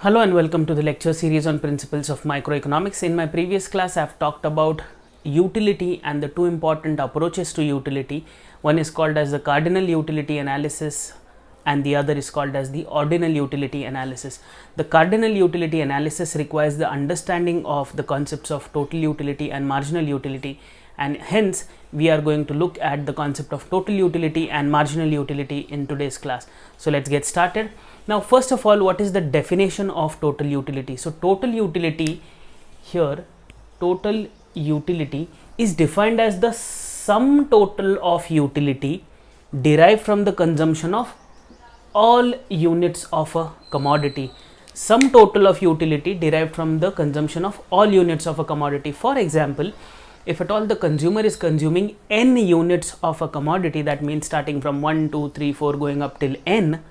Hello and welcome to the lecture series on principles of microeconomics. In my previous class, I have talked about utility and the two important approaches to utility. One is called as the cardinal utility analysis and the other is called as the ordinal utility analysis. The cardinal utility analysis requires the understanding of the concepts of total utility and marginal utility, and hence we are going to look at the concept of total utility and marginal utility in today's class. So let's get started. Now, first of all, what is the definition of total utility? So total utility here, total utility is defined as the sum total of utility derived from the consumption of all units of a commodity. Sum total of utility derived from the consumption of all units of a commodity. For example, if at all the consumer is consuming n units of a commodity, that means starting from 1, 2, 3, 4 going up till n,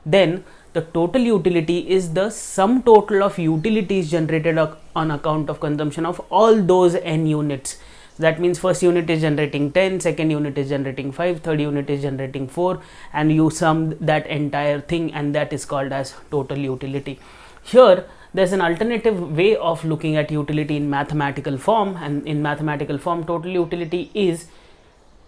then the total utility is the sum total of utilities generated on account of consumption of all those n units. That means first unit is generating 10, second unit is generating 5, third unit is generating 4, and you sum that entire thing, and that is called as total utility. Here there is an alternative way of looking at utility in mathematical form, and in mathematical form total utility is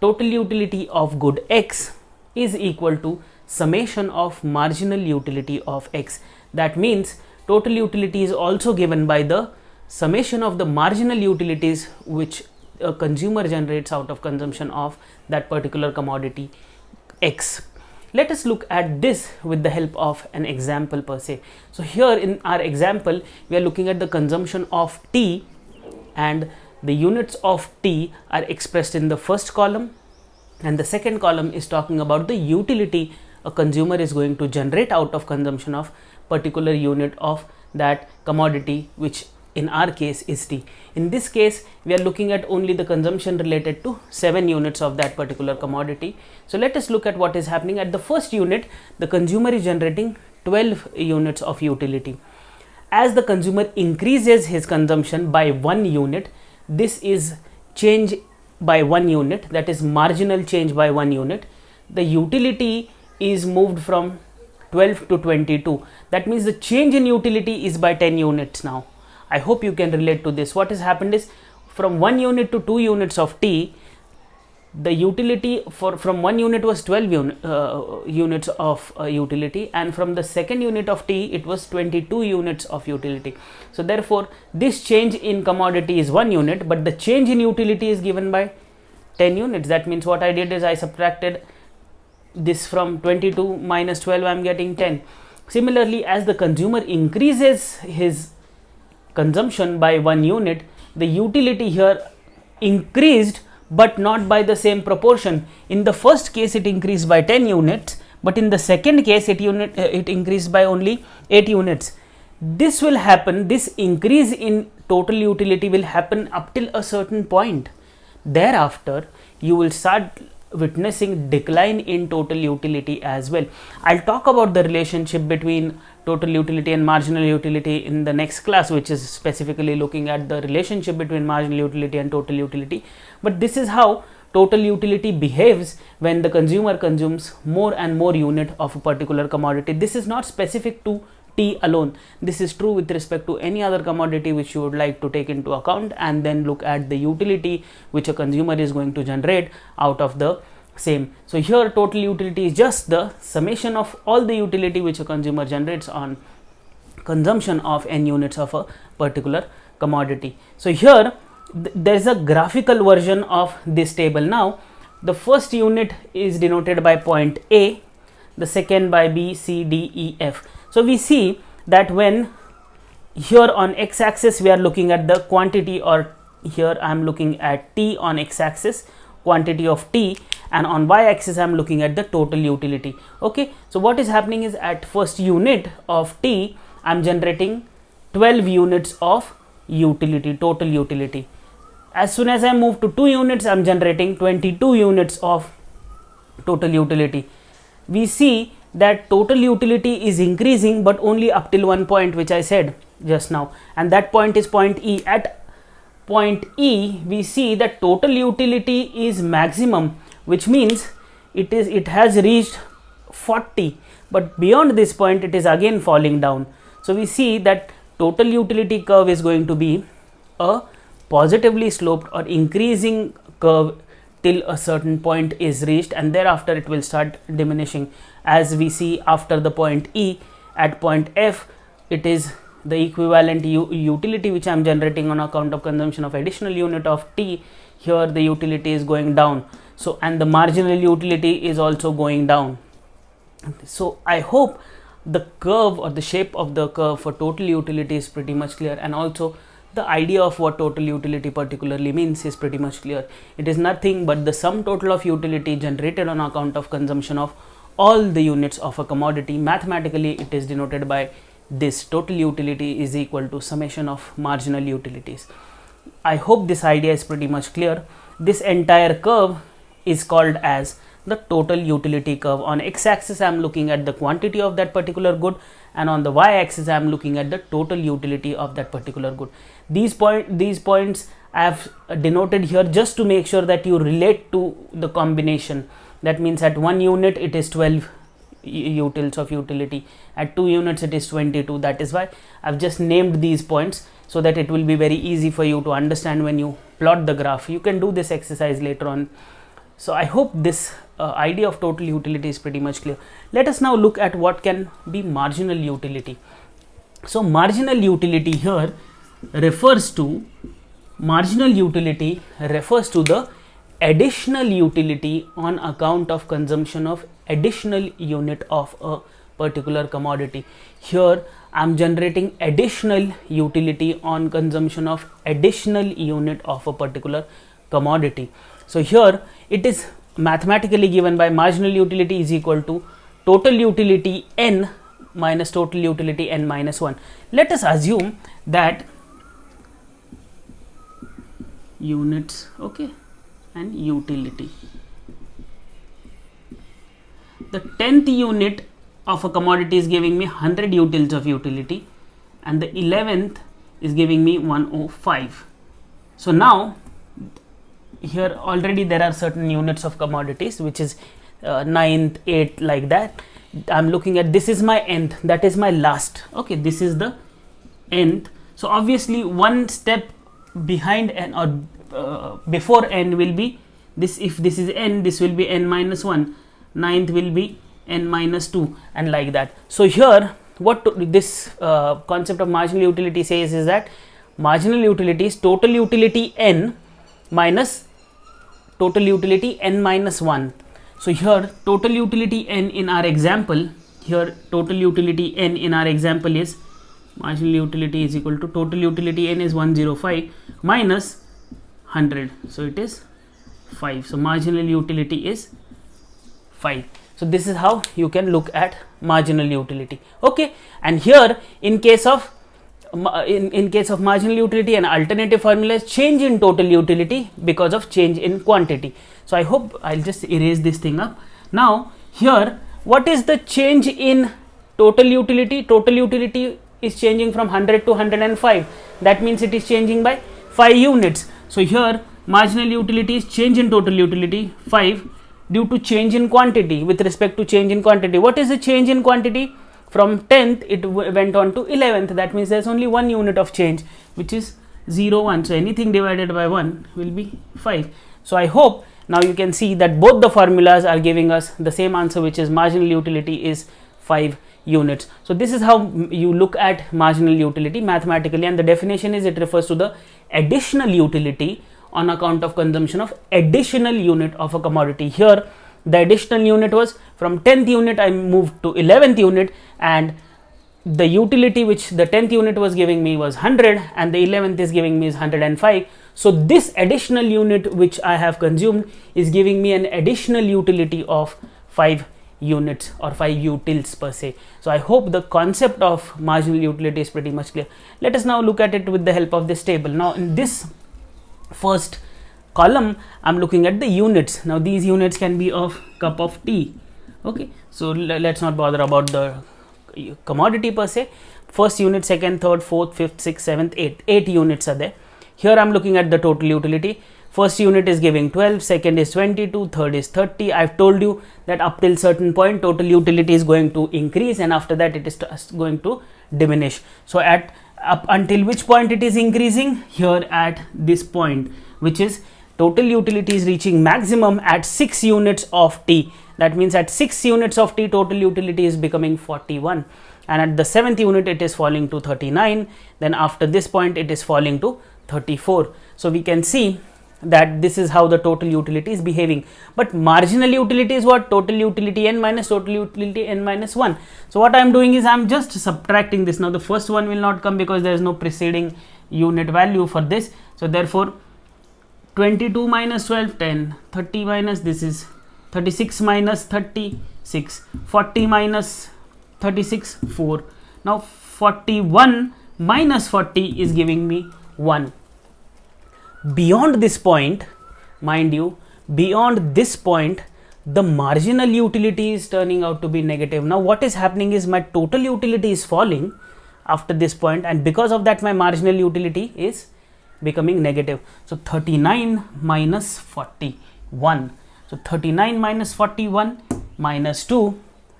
total utility of good x is equal to summation of marginal utility of x. That means total utility is also given by the summation of the marginal utilities which a consumer generates out of consumption of that particular commodity x. Let us look at this with the help of an example per se. So here in our example, we are looking at the consumption of T, and the units of T are expressed in the first column, and the second column is talking about the utility a consumer is going to generate out of consumption of particular unit of that commodity, which in our case is T. In this case, we are looking at only the consumption related to 7 units of that particular commodity. So let us look at what is happening. At the first unit, the consumer is generating 12 units of utility. As the consumer increases his consumption by 1 unit, this is change by 1 unit, that is marginal change by 1 unit. The utility is moved from 12 to 22. That means the change in utility is by 10 units now. I hope you can relate to this. What has happened is from 1 unit to 2 units of T, the utility from 1 unit was 12 units of utility, and from the second unit of T it was 22 units of utility. So therefore this change in commodity is 1 unit, but the change in utility is given by 10 units. That means what I did is I subtracted this from 22 minus 12, I am getting 10. Similarly, as the consumer increases his consumption by 1 unit, the utility here increased but not by the same proportion. In the first case it increased by 10 units, but in the second case it increased by only 8 units. This will happen, this increase in total utility will happen up till a certain point. Thereafter you will start witnessing decline in total utility as well. I'll talk about the relationship between total utility and marginal utility in the next class, which is specifically looking at the relationship between marginal utility and total utility. But this is how total utility behaves when the consumer consumes more and more unit of a particular commodity. This is not specific to T alone. This is true with respect to any other commodity which you would like to take into account, and then look at the utility which a consumer is going to generate out of the same. So here total utility is just the summation of all the utility which a consumer generates on consumption of n units of a particular commodity. So here there is a graphical version of this table. Now the first unit is denoted by point A, the second by B, C, D, E, F. So we see that when here on x axis we are looking at the quantity, or here I am looking at T on x axis, quantity of T, and on y axis I am looking at the total utility. Okay, so what is happening is at first unit of T I am generating 12 units of utility, total utility. As soon as I move to 2 units I am generating 22 units of total utility. We see that total utility is increasing, but only up till one point which I said just now, and that point is point E. At point E we see that total utility is maximum, which means it has reached 40, but beyond this point it is again falling down. So we see that total utility curve is going to be a positively sloped or increasing curve till a certain point is reached, and thereafter it will start diminishing. As we see after the point E, at point F, it is the equivalent utility which I am generating on account of consumption of additional unit of T. Here the utility is going down, so and the marginal utility is also going down. So I hope the curve or the shape of the curve for total utility is pretty much clear, and also the idea of what total utility particularly means is pretty much clear. It is nothing but the sum total of utility generated on account of consumption of all the units of a commodity. Mathematically it is denoted by this: total utility is equal to summation of marginal utilities. I hope this idea is pretty much clear. This entire curve is called as the total utility curve. On x-axis I am looking at the quantity of that particular good, and on the y-axis I am looking at the total utility of that particular good. These points I have denoted here just to make sure that you relate to the combination. That means at 1 unit it is 12 utils of utility, at 2 units it is 22. That is why I have just named these points, so that it will be very easy for you to understand when you plot the graph. You can do this exercise later on. So I hope this idea of total utility is pretty much clear. Let us now look at what can be marginal utility. So marginal utility here refers to the additional utility on account of consumption of additional unit of a particular commodity. Here I am generating additional utility on consumption of additional unit of a particular commodity. So here it is mathematically given by marginal utility is equal to total utility n minus total utility n minus 1. Let us assume that units, okay, and utility. The 10th unit of a commodity is giving me 100 utils of utility, and the 11th is giving me 105. So now here already there are certain units of commodities which is 9th, 8th, like that. I am looking at, this is my nth, that is my last, okay, this is the nth. So obviously one step behind n or before n will be this. If this is n, this will be n minus 1, 9th will be n minus 2, and like that. So here what this concept of marginal utility says is that marginal utility is total utility n minus total utility n minus 1. So here total utility n in our example, here total utility n in our example is marginal utility is equal to total utility n is 105 minus 100, so it is 5. So marginal utility is 5. So this is how you can look at marginal utility, okay. And here in case of marginal utility, an alternative formula is change in total utility because of change in quantity. So I hope I'll just erase this thing up. Now here what is the change in total utility? Total utility is changing from 100 to 105. That means it is changing by 5 units. So here marginal utility is change in total utility 5 due to change in quantity. With respect to change in quantity, what is the change in quantity? From 10th it went on to 11th. That means there is only 1 unit of change, which is 0, 1. So anything divided by 1 will be 5. So I hope now you can see that both the formulas are giving us the same answer, which is marginal utility is 5 units. So this is how you look at marginal utility mathematically, and the definition is it refers to the additional utility on account of consumption of additional unit of a commodity. Here the additional unit was from 10th unit I moved to 11th unit, and the utility which the 10th unit was giving me was 100 and the 11th is giving me is 105. So this additional unit which I have consumed is giving me an additional utility of 5 units or 5 utils per se. So I hope the concept of marginal utility is pretty much clear. Let us now look at it with the help of this table. Now in this first column I am looking at the units. Now these units can be of cup of tea, okay. So let's not bother about the commodity per se. First unit, second, third, fourth, fifth, sixth, seventh, eighth, 8 units are there. Here I am looking at the total utility. First unit is giving 12, second is 22, third is 30. I've told you that up till certain point total utility is going to increase, and after that it is going to diminish. So at up until which point it is increasing? Here at this point, which is total utility is reaching maximum at 6 units of t. That means at 6 units of t total utility is becoming 41, and at the 7th unit it is falling to 39. Then after this point it is falling to 34. So we can see that this is how the total utility is behaving. But marginal utility is what? Total utility n minus total utility n minus 1. So what I am doing is I am just subtracting this. Now the first one will not come because there is no preceding unit value for this. So therefore 22 minus 12, 10, 30 minus this is 36 minus 36, 40 minus 36, 4. Now 41 minus 40 is giving me 1. Beyond this point, mind you, beyond this point, the marginal utility is turning out to be negative. Now what is happening is my total utility is falling after this point, and because of that my marginal utility is becoming negative. So 39 minus 41. So 39 minus 41 minus 2,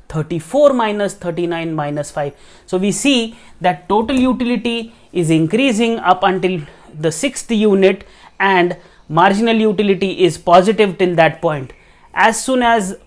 34 minus 39 minus 5. So we see that total utility is increasing up until the 6th unit, and marginal utility is positive till that point. As soon as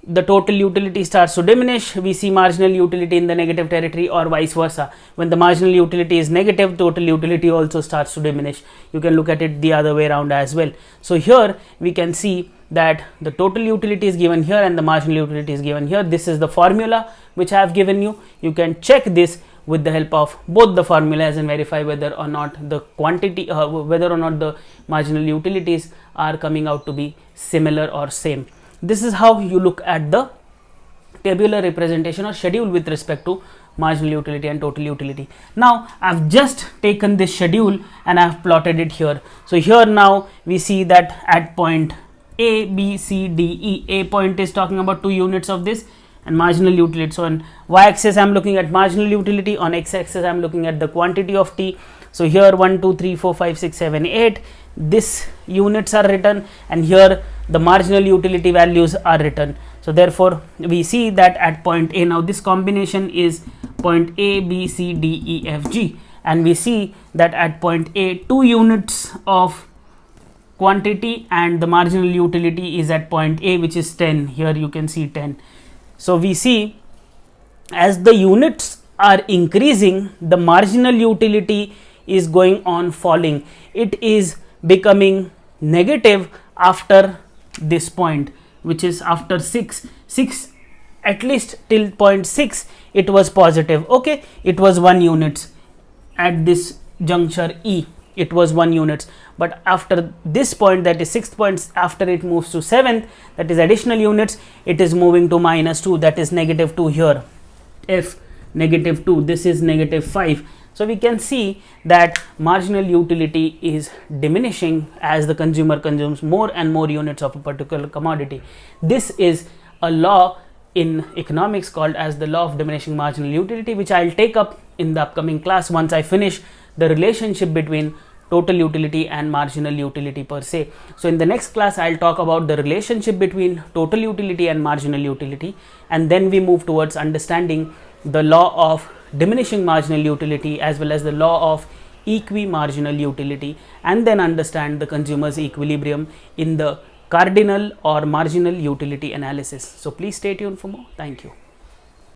the total utility starts to diminish, we see marginal utility in the negative territory, or vice versa. When the marginal utility is negative, total utility also starts to diminish. You can look at it the other way around as well. So here we can see that the total utility is given here and the marginal utility is given here. This is the formula which I have given you. You can check this with the help of both the formulas and verify whether or not the quantity, whether or not the marginal utilities are coming out to be similar or same. This is how you look at the tabular representation or schedule with respect to marginal utility and total utility. Now I've just taken this schedule and I've plotted it here. So here now we see that at point A, B, C, D, E, A point is talking about 2 units of this and marginal utility. So on y-axis I am looking at marginal utility, on x-axis I am looking at the quantity of t. So here 1, 2, 3, 4, 5, 6, 7, 8, this units are written, and here the marginal utility values are written. So therefore we see that at point A, now this combination is point A, B, C, D, E, F, G, and we see that at point A 2 units of quantity and the marginal utility is at point A, which is 10. Here you can see 10. So we see as the units are increasing, the marginal utility is going on falling. It is becoming negative after this point, which is after 6, at least till point 6 it was positive. Okay, it was 1 units at this juncture E, it was 1 units, but after this point, that is 6th point, after it moves to 7th, that is additional units, it is moving to -2, that is -2 here, F -2, this is -5. So we can see that marginal utility is diminishing as the consumer consumes more and more units of a particular commodity. This is a law in economics called as the law of diminishing marginal utility, which I'll take up in the upcoming class once I finish the relationship between total utility and marginal utility per se. So in the next class I'll talk about the relationship between total utility and marginal utility, and then we move towards understanding the law of diminishing marginal utility as well as the law of equi-marginal utility, and then understand the consumer's equilibrium in the cardinal or marginal utility analysis. So please stay tuned for more. Thank you.